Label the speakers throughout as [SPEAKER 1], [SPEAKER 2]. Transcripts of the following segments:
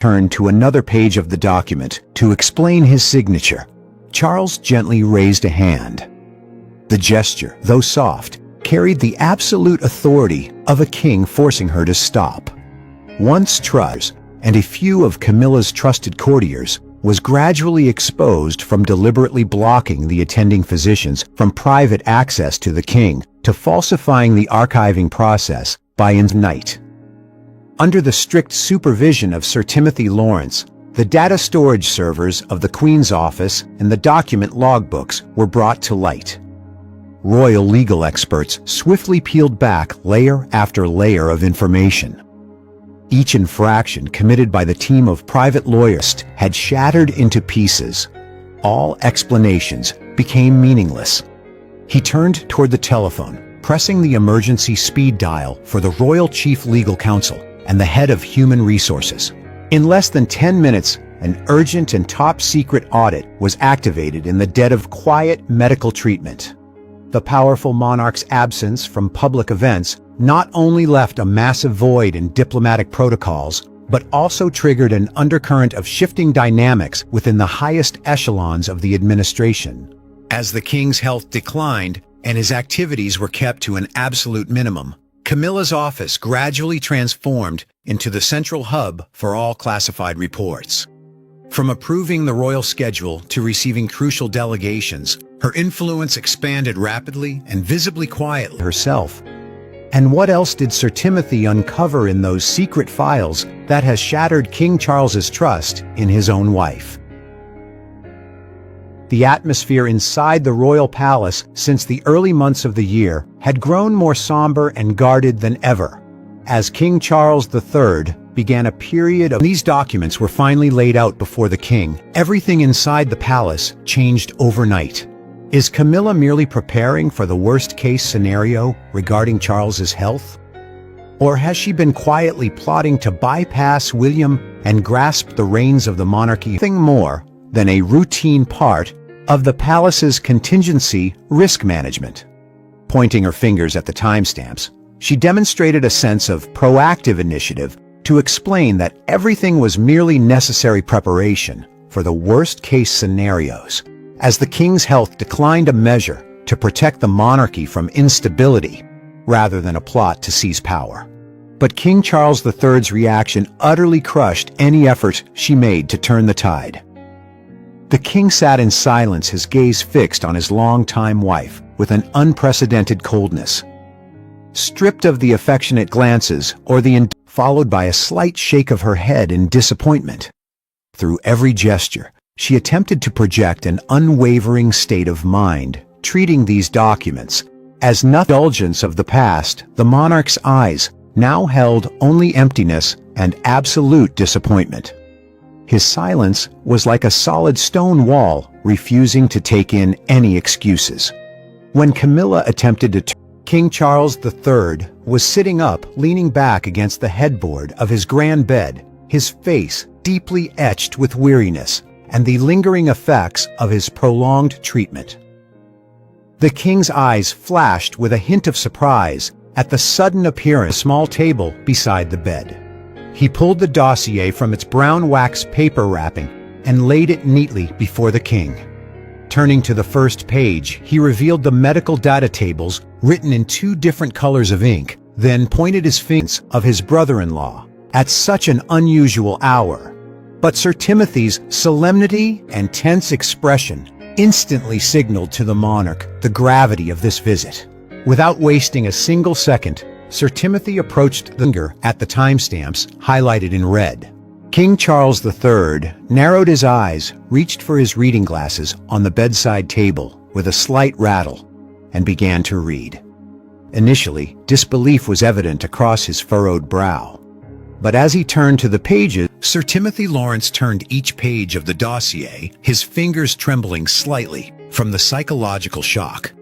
[SPEAKER 1] turned to another page of the document to explain his signature. Charles gently raised a hand. The gesture, though soft, carried the absolute authority of a king, forcing her to stop. Once trust, and a few of Camilla's trusted courtiers, was gradually exposed from deliberately blocking the attending physicians from private access to the king to falsifying the archiving process by night. Under the strict supervision of Sir Timothy Laurence, the data storage servers of the Queen's office and the document logbooks were brought to light. Royal legal experts swiftly peeled back layer after layer of information. Each infraction committed by the team of private lawyers had shattered into pieces. All explanations became meaningless. He turned toward the telephone, pressing the emergency speed dial for the Royal Chief Legal Counsel and the head of Human Resources. In less than 10 minutes, an urgent and top-secret audit was activated in the dead of quiet medical treatment. The powerful monarch's absence from public events not only left a massive void in diplomatic protocols, but also triggered an undercurrent of shifting dynamics within the highest echelons of the administration. As the king's health declined and his activities were kept to an absolute minimum, Camilla's office gradually transformed into the central hub for all classified reports. From approving the royal schedule to receiving crucial delegations, her influence expanded rapidly and visibly quietly herself. And what else did Sir Timothy uncover in those secret files that has shattered King Charles's trust in his own wife? The atmosphere inside the royal palace since the early months of the year had grown more somber and guarded than ever. As King Charles III began a period of these documents were finally laid out before the king, everything inside the palace changed overnight. Is Camilla merely preparing for the worst-case scenario regarding Charles's health? Or has she been quietly plotting to bypass William and grasp the reins of the monarchy? Nothing more than a routine part of the palace's contingency risk management. Pointing her fingers at the timestamps, she demonstrated a sense of proactive initiative to explain that everything was merely necessary preparation for the worst-case scenarios, as the king's health declined, a measure to protect the monarchy from instability rather than a plot to seize power. But King Charles III's reaction utterly crushed any effort she made to turn the tide. The king sat in silence, his gaze fixed on his longtime wife with an unprecedented coldness. Stripped of the affectionate glances or followed by a slight shake of her head in disappointment. Through every gesture, she attempted to project an unwavering state of mind, treating these documents as no indulgence of the past. The monarch's eyes now held only emptiness and absolute disappointment. His silence was like a solid stone wall, refusing to take in any excuses. When Camilla attempted to King Charles III was sitting up, leaning back against the headboard of his grand bed, his face deeply etched with weariness and the lingering effects of his prolonged treatment. The king's eyes flashed with a hint of surprise at the sudden appearance of a small table beside the bed. He pulled the dossier from its brown wax paper wrapping and laid it neatly before the king. Turning to the first page, he revealed the medical data tables written in 2 different colors of ink, then pointed his fingers of his brother-in-law at such an unusual hour. But Sir Timothy's solemnity and tense expression instantly signaled to the monarch the gravity of this visit. Without wasting a single second, Sir Timothy approached the finger at the timestamps highlighted in red. King Charles III narrowed his eyes, reached for his reading glasses on the bedside table with a slight rattle, and began to read. Initially, disbelief was evident across his furrowed brow. But as he turned to the pages, Sir Timothy Laurence turned each page of the dossier, his fingers trembling slightly from the psychological shock.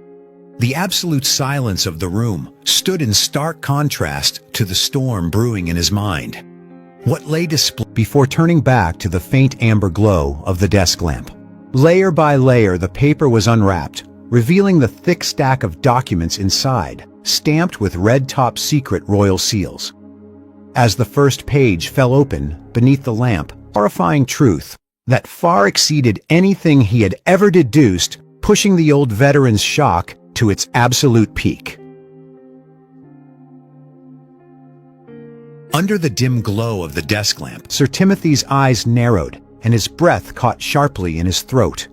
[SPEAKER 1] The absolute silence of the room stood in stark contrast to the storm brewing in his mind. What lay displayed before turning back to the faint amber glow of the desk lamp. Layer by layer, the paper was unwrapped, revealing the thick stack of documents inside, stamped with red top secret royal seals. as the first page fell open beneath the lamp, horrifying truth that far exceeded anything he had ever deduced, pushing the old veteran's shock to its absolute peak. Under the dim glow of the desk lamp, Sir Timothy's eyes narrowed and his breath caught sharply in his throat.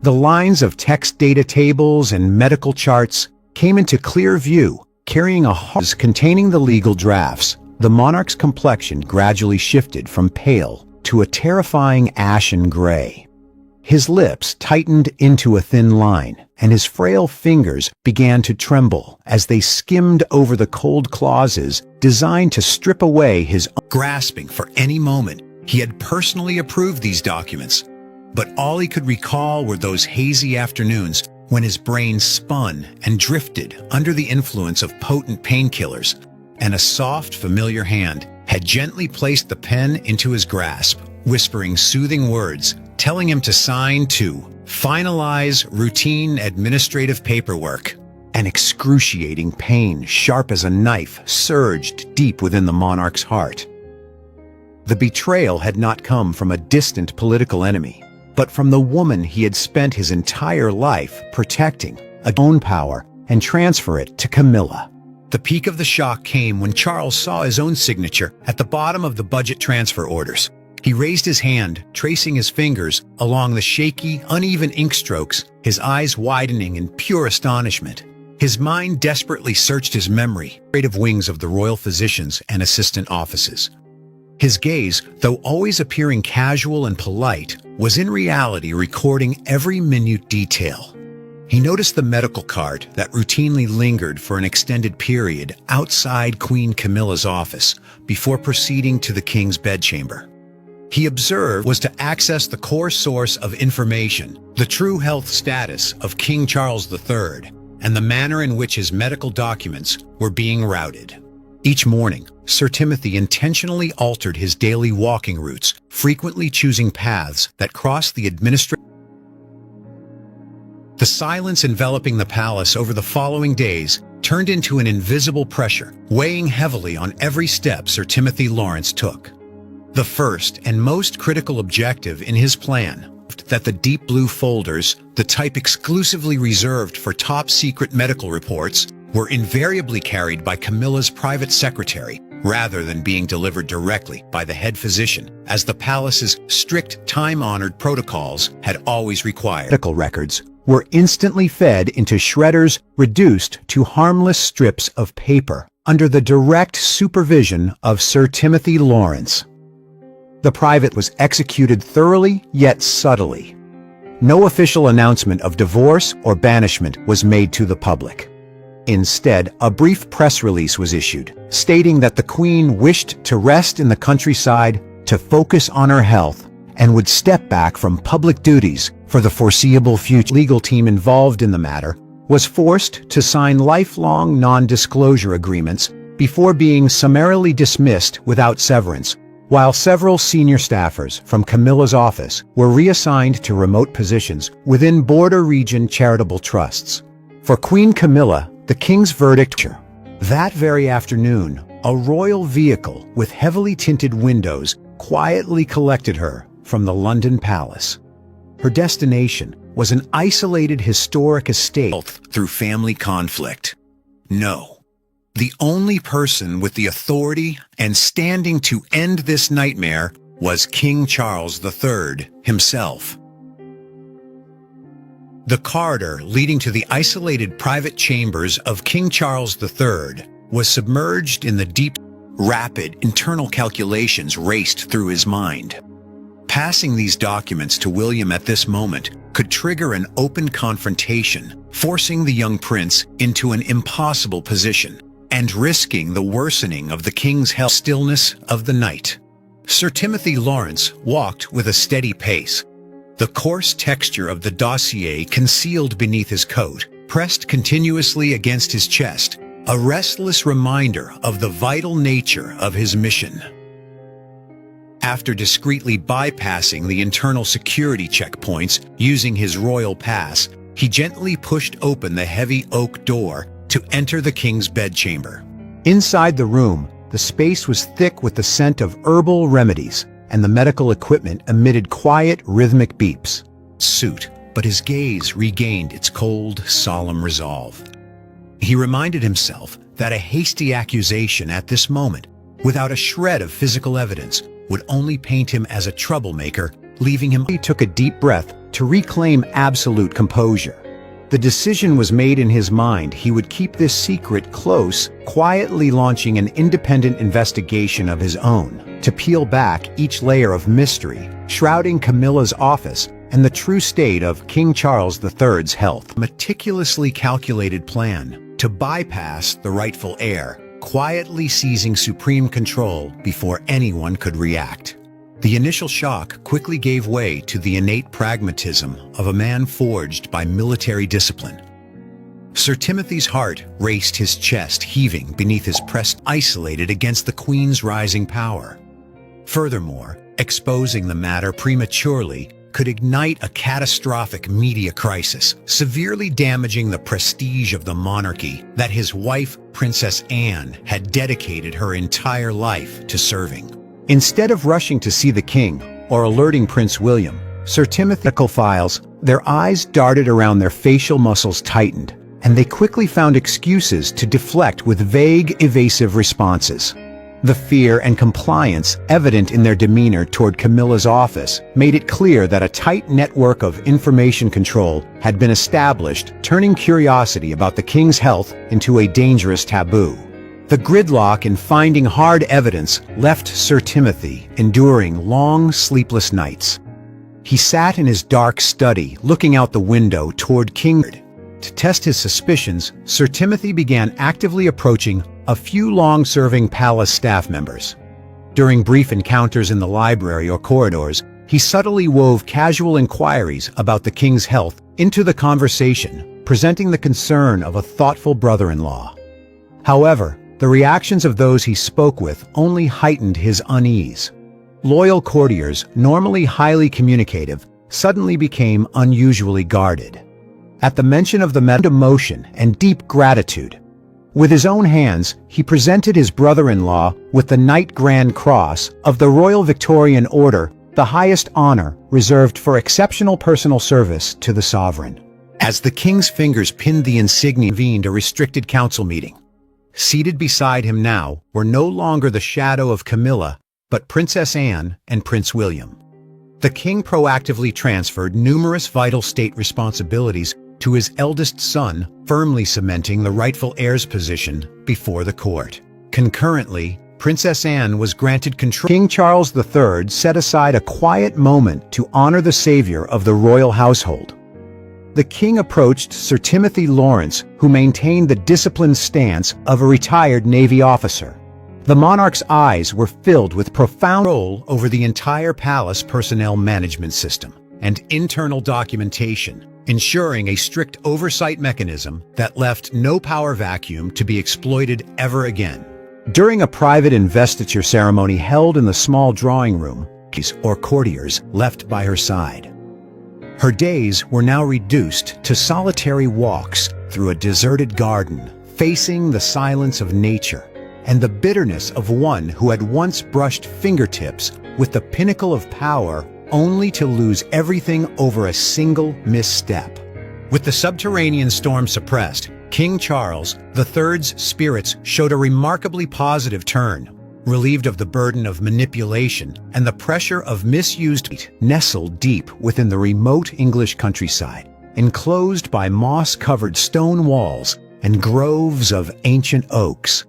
[SPEAKER 1] The lines of text data tables and medical charts came into clear view, carrying a hose containing the legal drafts. The monarch's complexion gradually shifted from pale to a terrifying ashen gray. His lips tightened into a thin line, and his frail fingers began to tremble as they skimmed over the cold clauses designed to strip away his own. Grasping for any moment, he had personally approved these documents, but all he could recall were those hazy afternoons when his brain spun and drifted under the influence of potent painkillers, and a soft, familiar hand had gently placed the pen into his grasp, whispering soothing words, telling him to sign to finalize routine administrative paperwork. An excruciating pain, sharp as a knife, surged deep within the monarch's heart. The betrayal had not come from a distant political enemy, but from the woman he had spent his entire life protecting, own power, and transfer it to Camilla. The peak of the shock came when Charles saw his own signature at the bottom of the budget transfer orders. He raised his hand, tracing his fingers along the shaky, uneven ink strokes, his eyes widening in pure astonishment. His mind desperately searched his memory, of wings of the royal physicians and assistant offices. His gaze, though always appearing casual and polite, was in reality recording every minute detail. He noticed the medical card that routinely lingered for an extended period outside Queen Camilla's office before proceeding to the king's bedchamber. He observed was to access the core source of information, the true health status of King Charles III, and the manner in which his medical documents were being routed. Each morning, Sir Timothy intentionally altered his daily walking routes, frequently choosing paths that crossed the administrative. The silence enveloping the palace over the following days turned into an invisible pressure, weighing heavily on every step Sir Timothy Laurence took. The first and most critical objective in his plan that the deep blue folders, the type exclusively reserved for top-secret medical reports, were invariably carried by Camilla's private secretary rather than being delivered directly by the head physician, as the palace's strict time-honored protocols had always required. Medical records were instantly fed into shredders reduced to harmless strips of paper under the direct supervision of Sir Timothy Laurence. The private was executed thoroughly yet subtly. No official announcement of divorce or banishment was made to the public. Instead, a brief press release was issued, stating that the Queen wished to rest in the countryside to focus on her health and would step back from public duties for the foreseeable future. The legal team involved in the matter was forced to sign lifelong non-disclosure agreements before being summarily dismissed without severance, while several senior staffers from Camilla's office were reassigned to remote positions within border region charitable trusts. For Queen Camilla, the king's verdict. That very afternoon, a royal vehicle with heavily tinted windows quietly collected her from the London palace. Her destination was an isolated historic estate through family conflict. No. The only person with the authority and standing to end this nightmare was King Charles III himself. The corridor leading to the isolated private chambers of King Charles III was submerged in the deep, rapid internal calculations raced through his mind. Passing these documents to William at this moment could trigger an open confrontation, forcing the young prince into an impossible position and risking the worsening of the king's health. Stillness of the night. Sir Timothy Laurence walked with a steady pace. The coarse texture of the dossier concealed beneath his coat, pressed continuously against his chest, a restless reminder of the vital nature of his mission. After discreetly bypassing the internal security checkpoints using his royal pass, he gently pushed open the heavy oak door to enter the king's bedchamber. Inside the room, The space was thick with the scent of herbal remedies, and the medical equipment emitted quiet, rhythmic beeps. But his gaze regained its cold, solemn resolve. He reminded himself that a hasty accusation at this moment, without a shred of physical evidence, would only paint him as a troublemaker, leaving him. He took a deep breath to reclaim absolute composure. The decision was made in his mind. He would keep this secret close, quietly launching an independent investigation of his own, to peel back each layer of mystery, shrouding Camilla's office and the true state of King Charles III's health. Meticulously calculated plan to bypass the rightful heir, quietly seizing supreme control before anyone could react. The initial shock quickly gave way to the innate pragmatism of a man forged by military discipline. Sir Timothy's heart raced, his chest heaving beneath his pressed, isolated against the Queen's rising power. Furthermore, exposing the matter prematurely could ignite a catastrophic media crisis, severely damaging the prestige of the monarchy that his wife, Princess Anne, had dedicated her entire life to serving. Instead of rushing to see the king or alerting Prince William, Sir Timothy's files, their eyes darted around, their facial muscles tightened, and they quickly found excuses to deflect with vague, evasive responses. The fear and compliance evident in their demeanor toward Camilla's office made it clear that a tight network of information control had been established, turning curiosity about the king's health into a dangerous taboo. The gridlock in finding hard evidence left Sir Timothy enduring long, sleepless nights. He sat in his dark study, looking out the window toward King. To test his suspicions, Sir Timothy began actively approaching a few long-serving palace staff members. During brief encounters in the library or corridors, he subtly wove casual inquiries about the king's health into the conversation, presenting the concern of a thoughtful brother-in-law. However, the reactions of those he spoke with only heightened his unease. Loyal courtiers, normally highly communicative, suddenly became unusually guarded. At the mention of the emotion and deep gratitude, with his own hands, he presented his brother-in-law with the Knight Grand Cross of the Royal Victorian Order, the highest honor reserved for exceptional personal service to the sovereign. As the king's fingers pinned the insignia, convened a restricted council meeting. Seated beside him now were no longer the shadow of Camilla, but Princess Anne and Prince William. The king proactively transferred numerous vital state responsibilities to his eldest son, firmly cementing the rightful heir's position before the court. Concurrently, Princess Anne was granted control. King Charles III set aside a quiet moment to honor the savior of the royal household. The king approached Sir Timothy Laurence, who maintained the disciplined stance of a retired Navy officer. The monarch's eyes were filled with profound control over the entire palace personnel management system and internal documentation, ensuring a strict oversight mechanism that left no power vacuum to be exploited ever again. During a private investiture ceremony held in the small drawing room, or courtiers left by her side. Her days were now reduced to solitary walks through a deserted garden, facing the silence of nature and the bitterness of one who had once brushed fingertips with the pinnacle of power only to lose everything over a single misstep. With the subterranean storm suppressed, King Charles III's spirits showed a remarkably positive turn. Relieved of the burden of manipulation and the pressure of misused, nestled deep within the remote English countryside, enclosed by moss-covered stone walls and groves of ancient oaks.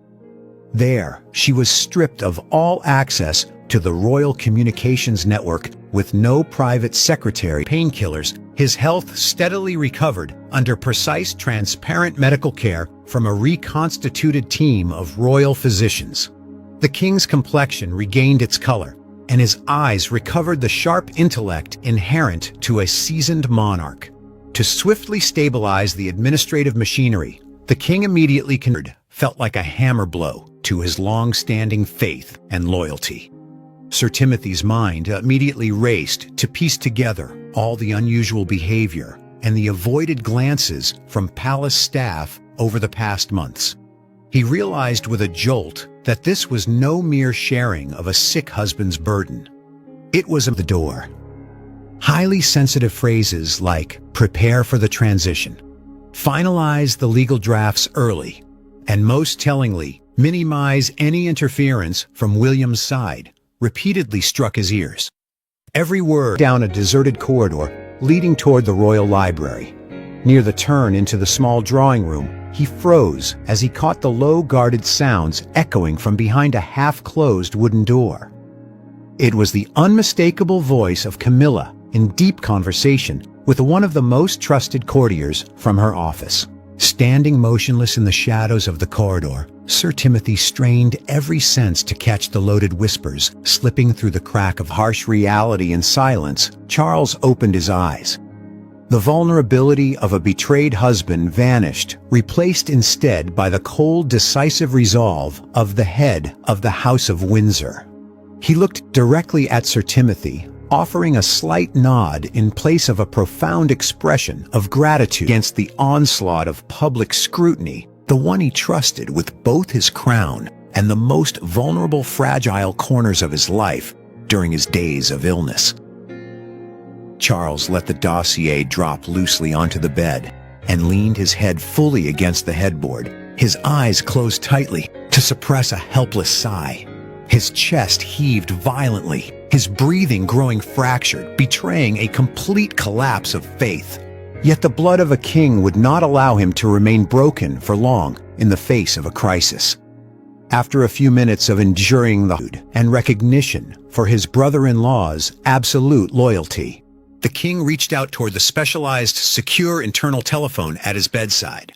[SPEAKER 1] There, she was stripped of all access to the royal communications network with no private secretary. Painkillers, his health steadily recovered under precise, transparent medical care from a reconstituted team of royal physicians. The king's complexion regained its color, and his eyes recovered the sharp intellect inherent to a seasoned monarch. To swiftly stabilize the administrative machinery, the king immediately felt like a hammer blow to his long-standing faith and loyalty. Sir Timothy's mind immediately raced to piece together all the unusual behavior and the avoided glances from palace staff over the past months. He realized with a jolt that this was no mere sharing of a sick husband's burden. It was at the door. Highly sensitive phrases like, "Prepare for the transition," "Finalize the legal drafts early," and most tellingly, "Minimize any interference from William's side," repeatedly struck his ears. Every word down a deserted corridor leading toward the royal library. Near the turn into the small drawing room, he froze as he caught the low-guarded sounds echoing from behind a half-closed wooden door. It was the unmistakable voice of Camilla in deep conversation with one of the most trusted courtiers from her office. Standing motionless in the shadows of the corridor, Sir Timothy strained every sense to catch the loaded whispers slipping through the crack of harsh reality and silence. Charles opened his eyes. The vulnerability of a betrayed husband vanished, replaced instead by the cold, decisive resolve of the head of the House of Windsor. He looked directly at Sir Timothy, offering a slight nod in place of a profound expression of gratitude against the onslaught of public scrutiny, the one he trusted with both his crown and the most vulnerable, fragile corners of his life during his days of illness. Charles let the dossier drop loosely onto the bed and leaned his head fully against the headboard, his eyes closed tightly to suppress a helpless sigh. His chest heaved violently, his breathing growing fractured, betraying a complete collapse of faith. Yet the blood of a king would not allow him to remain broken for long in the face of a crisis. After a few minutes of enduring the mood and recognition for his brother-in-law's absolute loyalty, the king reached out toward the specialized, secure internal telephone at his bedside.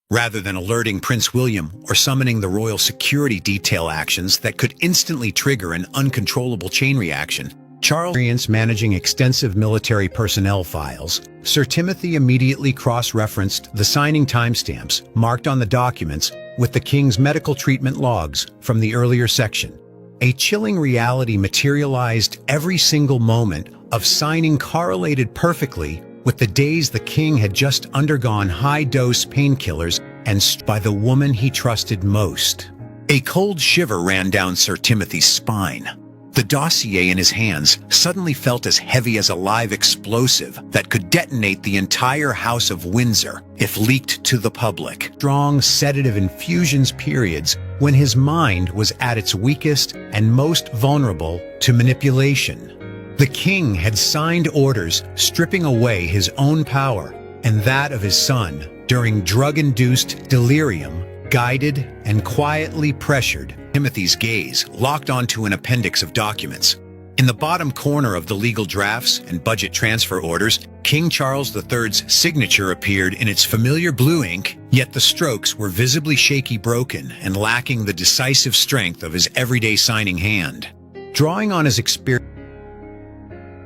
[SPEAKER 1] Rather than alerting Prince William or summoning the royal security detail actions that could instantly trigger an uncontrollable chain reaction, Charles' experience managing extensive military personnel files, Sir Timothy immediately cross-referenced the signing timestamps marked on the documents with the king's medical treatment logs from the earlier section. A chilling reality materialized. Every single moment of signing correlated perfectly with the days the king had just undergone high-dose painkillers and by the woman he trusted most. A cold shiver ran down Sir Timothy's spine. The dossier in his hands suddenly felt as heavy as a live explosive that could detonate the entire House of Windsor if leaked to the public. Strong sedative infusions periods when his mind was at its weakest and most vulnerable to manipulation. The king had signed orders stripping away his own power and that of his son during drug-induced delirium, guided and quietly pressured. Timothy's gaze locked onto an appendix of documents. In the bottom corner of the legal drafts and budget transfer orders, King Charles III's signature appeared in its familiar blue ink, yet the strokes were visibly shaky, broken, and lacking the decisive strength of his everyday signing hand. Drawing on his experience,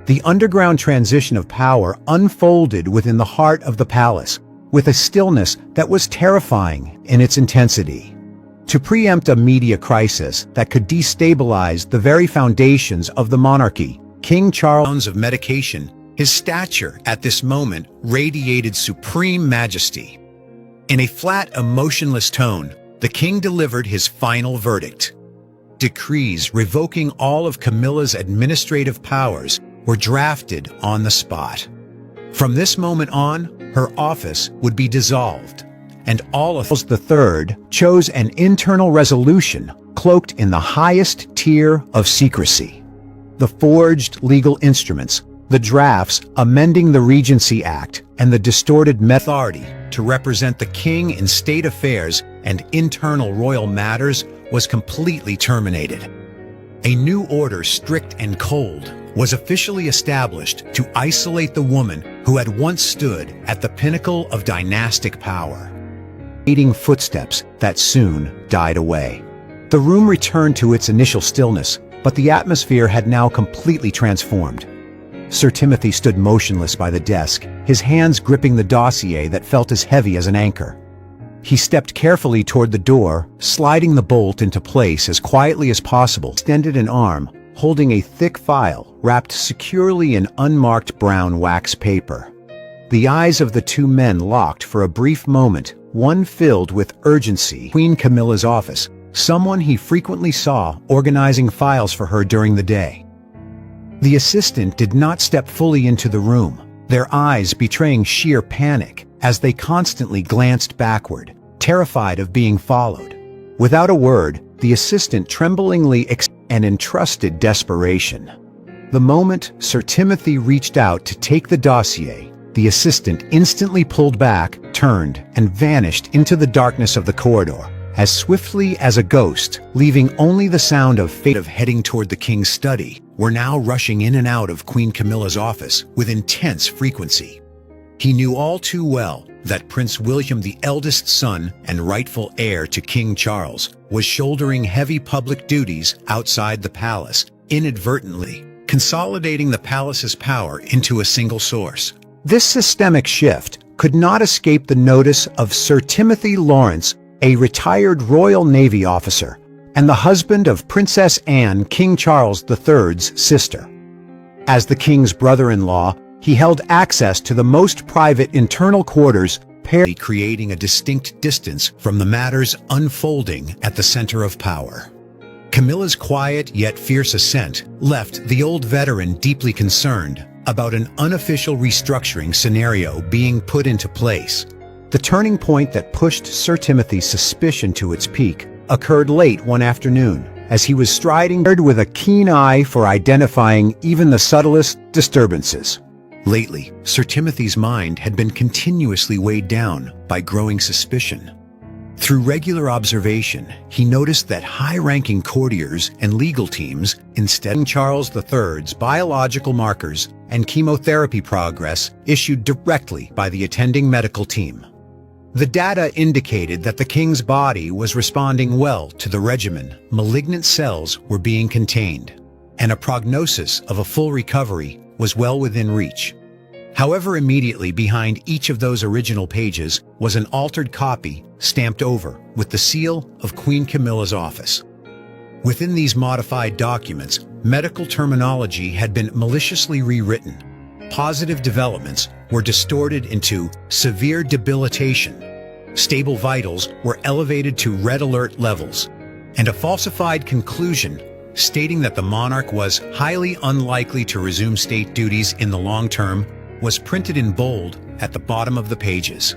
[SPEAKER 1] the underground transition of power unfolded within the heart of the palace, with a stillness that was terrifying in its intensity. To preempt a media crisis that could destabilize the very foundations of the monarchy, King Charles' of medication, his stature at this moment radiated supreme majesty. In a flat, emotionless tone, the king delivered his final verdict. Decrees revoking all of Camilla's administrative powers were drafted on the spot. From this moment on, her office would be dissolved, and all of Charles III chose an internal resolution cloaked in the highest tier of secrecy. The forged legal instruments, the drafts amending the Regency Act, and the distorted authority to represent the king in state affairs and internal royal matters was completely terminated. A new order, strict and cold, was officially established to isolate the woman who had once stood at the pinnacle of dynastic power. Fading footsteps that soon died away. The room returned to its initial stillness, but the atmosphere had now completely transformed. Sir Timothy stood motionless by the desk, his hands gripping the dossier that felt as heavy as an anchor. He stepped carefully toward the door, sliding the bolt into place as quietly as possible, extended an arm, holding a thick file wrapped securely in unmarked brown wax paper. The eyes of the two men locked for a brief moment, one filled with urgency. Queen Camilla's office, someone he frequently saw organizing files for her during the day. The assistant did not step fully into the room, their eyes betraying sheer panic as they constantly glanced backward, terrified of being followed. Without a word, the assistant tremblingly and entrusted desperation. The moment Sir Timothy reached out to take the dossier, the assistant instantly pulled back, turned, and vanished into the darkness of the corridor, as swiftly as a ghost, leaving only the sound of fate of heading toward the king's study, were now rushing in and out of Queen Camilla's office with intense frequency. He knew all too well that Prince William, the eldest son and rightful heir to King Charles, was shouldering heavy public duties outside the palace, inadvertently consolidating the palace's power into a single source. This systemic shift could not escape the notice of Sir Timothy Laurence, a retired Royal Navy officer, and the husband of Princess Anne, King Charles III's sister. As the king's brother-in-law, he held access to the most private internal quarters, creating a distinct distance from the matters unfolding at the center of power. Camilla's quiet yet fierce assent left the old veteran deeply concerned about an unofficial restructuring scenario being put into place. The turning point that pushed Sir Timothy's suspicion to its peak occurred late one afternoon, as he was striding with a keen eye for identifying even the subtlest disturbances. Lately, Sir Timothy's mind had been continuously weighed down by growing suspicion. Through regular observation, he noticed that high-ranking courtiers and legal teams, instead of Charles III's biological markers and chemotherapy progress issued directly by the attending medical team. The data indicated that the king's body was responding well to the regimen, malignant cells were being contained, and a prognosis of a full recovery was well within reach. However, immediately behind each of those original pages was an altered copy stamped over with the seal of Queen Camilla's office. Within these modified documents, medical terminology had been maliciously rewritten. Positive developments were distorted into severe debilitation. Stable vitals were elevated to red alert levels, and a falsified conclusion stating that the monarch was highly unlikely to resume state duties in the long term was printed in bold at the bottom of the pages.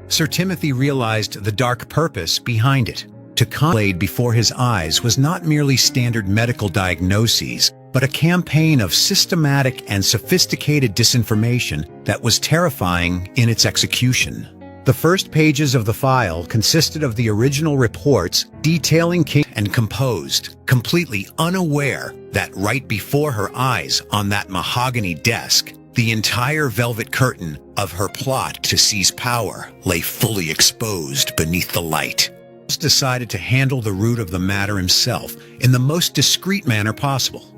[SPEAKER 1] Sir Timothy realized the dark purpose behind it. To contemplate before his eyes was not merely standard medical diagnoses, but a campaign of systematic and sophisticated disinformation that was terrifying in its execution. The first pages of the file consisted of the original reports detailing King and composed, completely unaware that right before her eyes on that mahogany desk, the entire velvet curtain of her plot to seize power lay fully exposed beneath the light. He decided to handle the root of the matter himself in the most discreet manner possible.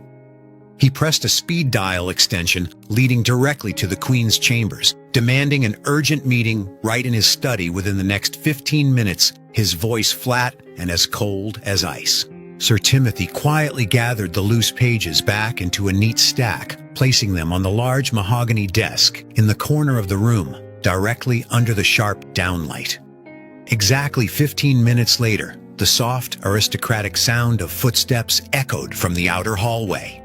[SPEAKER 1] He pressed a speed dial extension leading directly to the Queen's chambers, demanding an urgent meeting right in his study within the next 15 minutes, his voice flat and as cold as ice. Sir Timothy quietly gathered the loose pages back into a neat stack, placing them on the large mahogany desk in the corner of the room, directly under the sharp downlight. Exactly 15 minutes later, the soft, aristocratic sound of footsteps echoed from the outer hallway.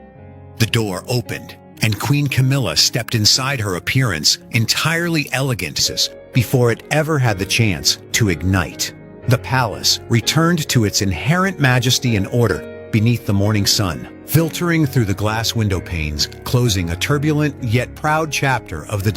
[SPEAKER 1] The door opened, and Queen Camilla stepped inside, her appearance entirely elegant before it ever had the chance to ignite. The palace returned to its inherent majesty and order beneath the morning sun, filtering through the glass window panes, closing a turbulent yet proud chapter of the